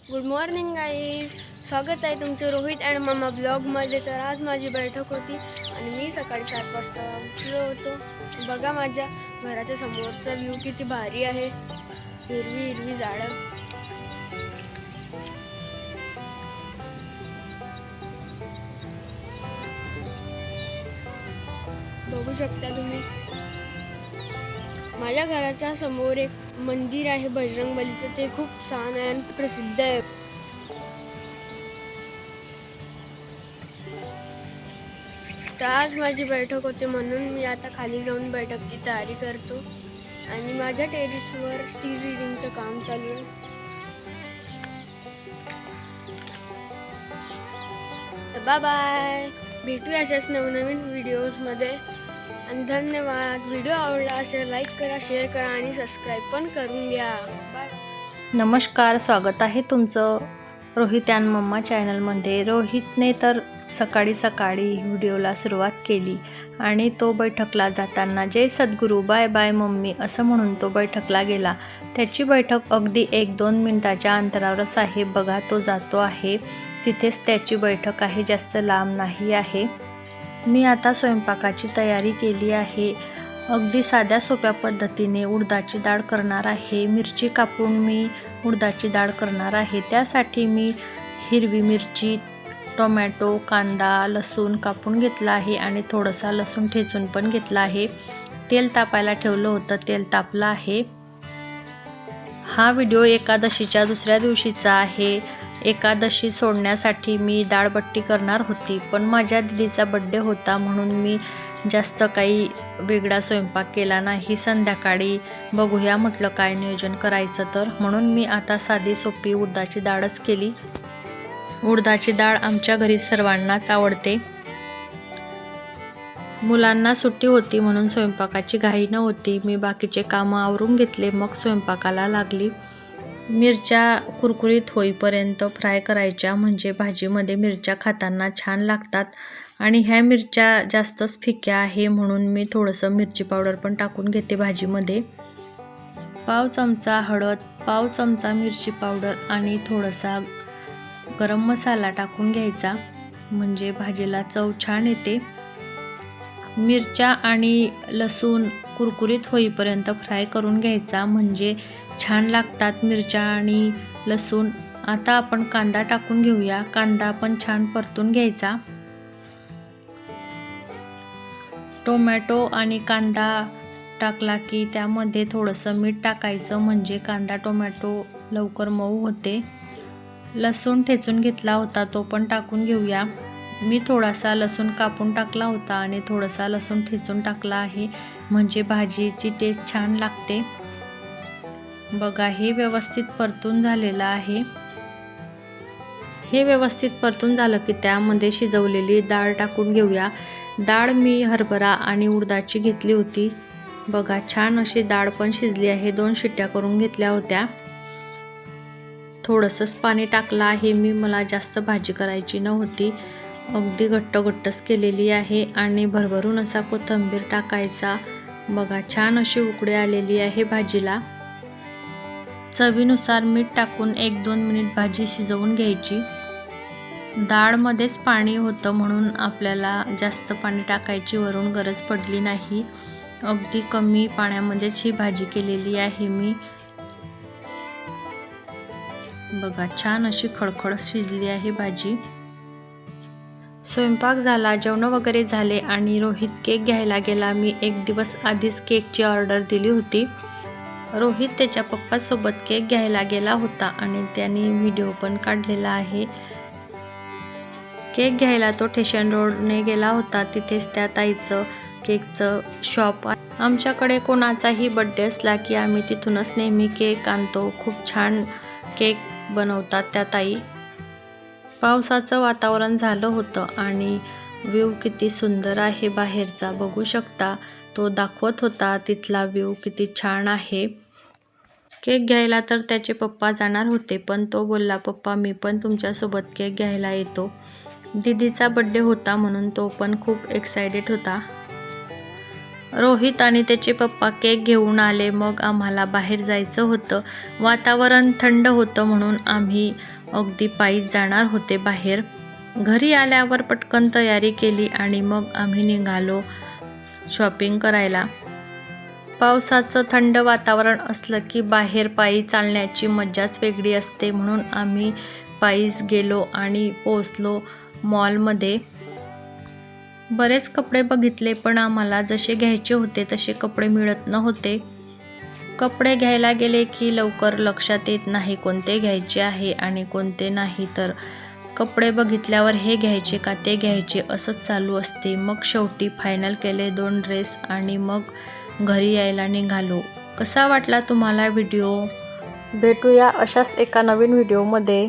Good morning guys, स्वागत आहे तुमचं रोहित अँड मम्मा ब्लॉगमध्ये। तर आज माझी बैठक होती आणि मी सकाळी 7 वाजता उठलो होतो। बघा माझ्या घराच्या समोरचा व्ह्यू किती भारी आहे, हिरवी हिरवी झाडं। बघू शकता तुम्ही। माझ्या घराच्या समोर एक मंदिर आहे बजरंगबलीचं, ते खूप छान आहे आणि प्रसिद्ध आहे। तर आज माझी बैठक होती म्हणून मी आता खाली जाऊन बैठकची तयारी करतो आणि माझ्या टेरेसवर स्टील रिलिंगचं काम चालू आहे। तर बाय बाय, भेटूया अशाच नवनवीन व्हिडिओजमध्ये आणि धन्यवाद। व्हिडिओ आवडला असेल लाईक करा, शेअर करा आणि सबस्क्राईब पण करून घ्या। बाय। नमस्कार, स्वागत आहे तुमचं रोहित अँड मम्मा चॅनलमध्ये। रोहितने तर सकाळी व्हिडिओला सुरुवात केली आणि तो बैठकला जाताना जय सद्गुरू बाय बाय मम्मी असं म्हणून तो बैठकला गेला। त्याची बैठक अगदी 1-2 मिनिटाच्या अंतरावरच आहे। बघा तो जातो आहे, तिथेच त्याची बैठक आहे, जास्त लांब नाही आहे। मी आता स्वयंपाकाची तयारी केली आहे। अगदी साध्या सोप्या पद्धतीने उडदाची डाळ करणार आहे। मिरची कापून मी उडदाची डाळ करणार आहे। त्यासाठी मी हिरवी मिरची, टोमॅटो, कांदा, लसूण कापून घेतला आहे आणि थोडासा लसूण ठेचून पण घेतला आहे। तेल तापायला ठेवलं होतं, तेल तापलं आहे। हा व्हिडिओ एकादशीच्या दुसऱ्या दिवशीचा आहे। एकादशी सोडण्यासाठी मी डाळबट्टी करणार होती, पण माझ्या दीदीचा बड्डे होता म्हणून मी जास्त काही वेगळा स्वयंपाक केला नाही। संध्याकाळी बघूया म्हटलं काय नियोजन करायचं तर, म्हणून मी आता साधी सोपी उडदाची डाळच केली। उडदाची डाळ आमच्या घरी सर्वांनाच आवडते। मुलांना सुट्टी होती म्हणून स्वयंपाकाची घाई नव्हती। मी बाकीचे कामं आवरून घेतले, मग स्वयंपाकाला लागली। मिरच्या कुरकुरीत होईपर्यंत फ्राय करायच्या, म्हणजे भाजीमध्ये मिरच्या खाताना छान लागतात। आणि ह्या मिरच्या जास्तच फिक्या आहे म्हणून मी थोडंसं मिरची पावडर पण टाकून घेते भाजीमध्ये। पाव चमचा हळद, पाव चमचा मिरची पावडर आणि थोडासा गरम मसाला टाकून घ्यायचा, म्हणजे भाजीला चव छान येते। मिरच्या आणि लसूण कुरकुरीत होईपर्यंत फ्राय करून घ्यायचा, म्हणजे छान लागतात मिरच्या आणि लसूण। आता आपण कांदा टाकून घेऊया, कांदा पण छान परतून घ्यायचा। टोमॅटो आणि कांदा टाकला की त्यामध्ये थोडंसं मीठ टाकायचं, म्हणजे कांदा टोमॅटो लवकर मऊ होते। लसूण ठेचून घेतला होता तो पण टाकून घेऊया। मी थोडासा लसूण कापून टाकला होता आणि थोडासा लसूण ठेचून टाकला आहे, म्हणजे भाजीची टेस्ट छान लागते। बघा हे व्यवस्थित परतून झालेलं आहे। हे व्यवस्थित परतून झालं की त्यामध्ये शिजवलेली डाळ टाकून घेऊया। डाळ मी हरभरा आणि उडदाची घेतली होती। बघा छान अशी डाळ पण शिजली आहे, 2 शिट्ट्या करून घेतल्या होत्या। थोडंसंच पाणी टाकलं आहे मी, मला जास्त भाजी करायची नव्हती, अगदी घट्टच केलेली आहे। आणि भरभरून असा कोथिंबीर टाकायचा। बघा छान अशी उकळी आलेली आहे भाजीला। चवीनुसार मीठ टाकून 1-2 मिनिट भाजी शिजवून घ्यायची। डाळमध्येच पाणी होतं म्हणून आपल्याला जास्त पाणी टाकायची वरून गरज पडली नाही। अगदी कमी पाण्यामध्येच ही भाजी केलेली आहे मी। बघा छान अशी खडखड शिजली आहे भाजी। स्वयंपाक झाला, जेवण वगैरे झाले आणि रोहित केक घ्यायला गेला। मी 1 दिवस आधीच केकची ऑर्डर दिली होती। रोहित त्याच्या पप्पासोबत केक घ्यायला गेला होता आणि त्यांनी व्हिडिओ पण काढलेला आहे। केक घ्यायला तो स्टेशन रोडने गेला होता, तिथेच त्या ताईचं केकचं शॉप आहे। आमच्याकडे कोणाचाही बड्डे असला की आम्ही तिथूनच नेहमी केक आणतो। खूप छान केक बनवतात त्या ताई। पावसाचं वातावरण झालं होतं आणि व्ह्यू किती सुंदर आहे बाहेरचा, बघू शकता। तो दाखवत होता तिथला व्ह्यू किती छान आहे। केक घ्यायला तर त्याचे पप्पा जाणार होते, पण तो बोलला पप्पा मी पण तुमच्यासोबत केक घ्यायला येतो। दीदीचा बड्डे होता म्हणून तो पण खूप एक्सायटेड होता। रोहित आणि त्याचे पप्पा केक घेऊन आले. मग आम्हाला बाहेर जायचं होतं. वातावरण थंड होतं म्हणून आम्ही अगदी पायीच जाणार होते बाहेर. घरी आल्यावर पटकन तयारी केली आणि मग आम्ही निघालो शॉपिंग करायला. पावसाचं थंड वातावरण असलं की बाहेर पायी चालण्याची मजाच वेगळी असते. म्हणून आम्ही पायीच गेलो आणि पोचलो मॉलमध्ये. बरेच कपडे बघितले पण आम्हाला जसे घ्यायचे होते तसे कपडे मिळत नव्हते. कपडे घ्यायला गेले की लवकर लक्षात येत नाही कोणते घ्यायचे आहे आणि कोणते नाही, तर कपडे बघितल्यावर हे घ्यायचे का ते घ्यायचे असंच चालू असते. मग शेवटी फायनल केले 2 ड्रेस आणि मग घरी यायला निघालो. कसा वाटला तुम्हाला व्हिडिओ? भेटूया अशाच एका नवीन व्हिडिओमध्ये.